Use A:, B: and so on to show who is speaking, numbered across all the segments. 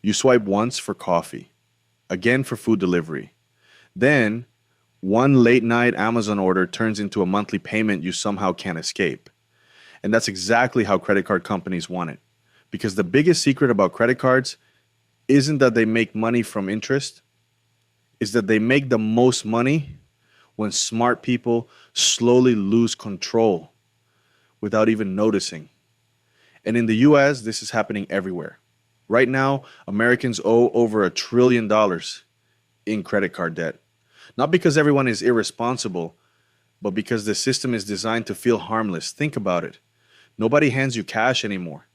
A: You swipe once for coffee, again for food delivery. Then, one late night Amazon order turns into a monthly payment you somehow can't escape. And that's exactly how credit card companies want it. Because the biggest secret about credit cards isn't that they make money from interest, is that they make the most money when smart people slowly lose control without even noticing. And in the US, this is happening everywhere. Right now, Americans owe over $1 trillion in credit card debt. Not because everyone is irresponsible, but because the system is designed to feel harmless. Think about it. Nobody hands you cash anymore.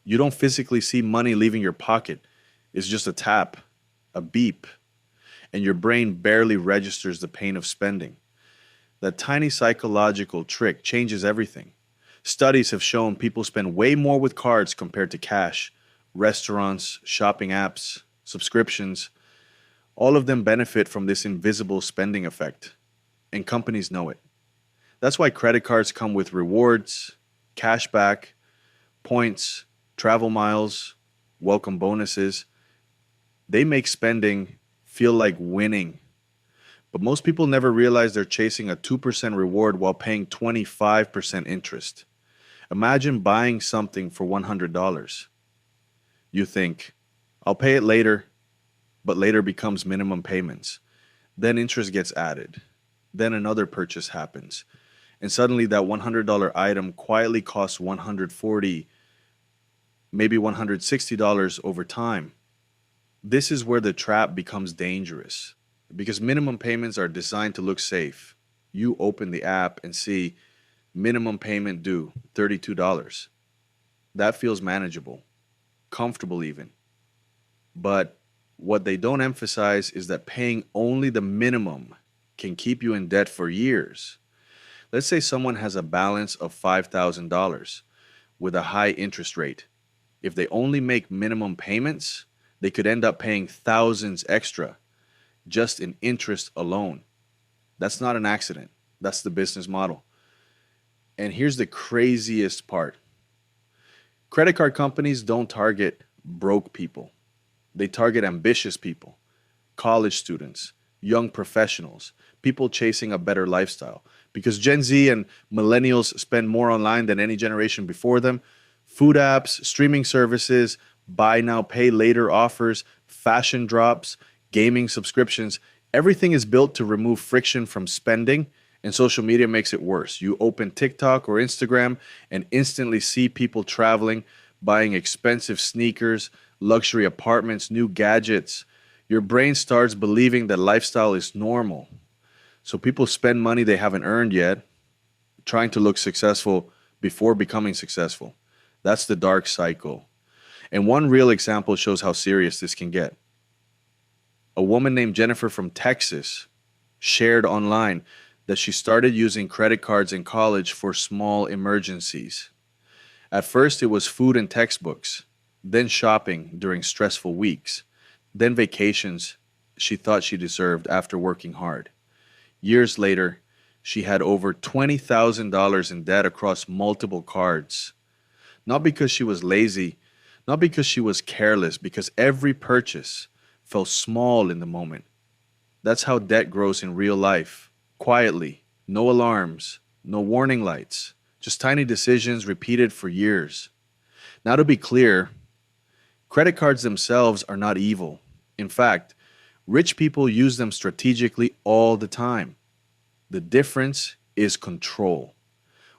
A: You don't physically see money leaving your pocket. It's just a tap, a beep, and your brain barely registers the pain of spending. That tiny psychological trick changes everything. Studies have shown people spend way more with cards compared to cash. Restaurants, shopping apps, subscriptions, all of them benefit from this invisible spending effect, and companies know it. That's why credit cards come with rewards, cashback, points, travel miles, welcome bonuses. They make spending feel like winning. But most people never realize they're chasing a 2% reward while paying 25% interest. Imagine buying something for $100. You think, I'll pay it later, but later becomes minimum payments. Then interest gets added. Then another purchase happens. And suddenly that $100 item quietly costs $140, maybe $160 over time. This is where the trap becomes dangerous because minimum payments are designed to look safe. You open the app and see minimum payment due $32. That feels manageable, comfortable even. But what they don't emphasize is that paying only the minimum can keep you in debt for years. Let's say someone has a balance of $5,000 with a high interest rate. If they only make minimum payments, they could end up paying thousands extra just in interest alone. That's not an accident. That's the business model. And here's the craziest part. Credit card companies don't target broke people. They target ambitious people, college students, young professionals, people chasing a better lifestyle. Because Gen Z and millennials spend more online than any generation before them. Food apps, streaming services, buy now, pay later offers, fashion drops, gaming subscriptions, everything is built to remove friction from spending, and social media makes it worse. You open TikTok or Instagram and instantly see people traveling, buying expensive sneakers, luxury apartments, new gadgets. Your brain starts believing that lifestyle is normal. So people spend money they haven't earned yet, trying to look successful before becoming successful. That's the dark cycle. And one real example shows how serious this can get. A woman named Jennifer from Texas shared online that she started using credit cards in college for small emergencies. At first, it was food and textbooks, then shopping during stressful weeks, then vacations she thought she deserved after working hard. Years later, she had over $20,000 in debt across multiple cards. Not because she was lazy, not because she was careless, because every purchase felt small in the moment. That's how debt grows in real life, quietly, no alarms, no warning lights, just tiny decisions repeated for years. Now, to be clear, credit cards themselves are not evil. In fact, rich people use them strategically all the time. The difference is control.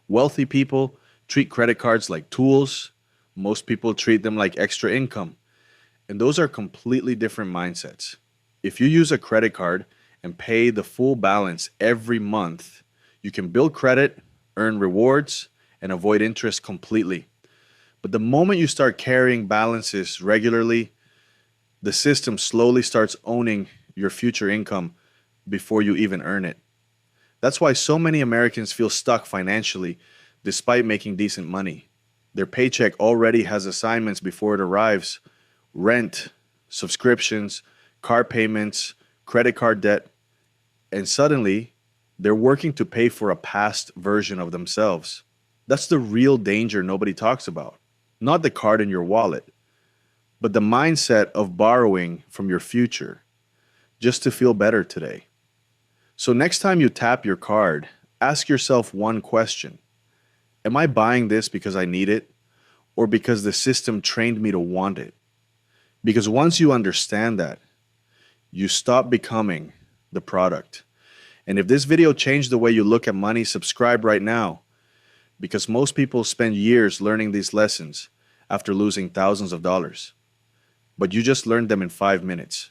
A: Wealthy people treat credit cards like tools. Most people treat them like extra income. And those are completely different mindsets. If you use a credit card and pay the full balance every month, you can build credit, earn rewards, and avoid interest completely. But the moment you start carrying balances regularly, the system slowly starts owning your future income before you even earn it. That's why so many Americans feel stuck financially despite making decent money. Their paycheck already has assignments before it arrives: rent, subscriptions, car payments, credit card debt, and suddenly they're working to pay for a past version of themselves. That's the real danger nobody talks about. Not the card in your wallet, but the mindset of borrowing from your future just to feel better today. So next time you tap your card, ask yourself one question. Am I buying this because I need it or because the system trained me to want it? Because once you understand that, you stop becoming the product. And if this video changed the way you look at money, subscribe right now. Because most people spend years learning these lessons after losing thousands of dollars. But you just learned them in 5 minutes.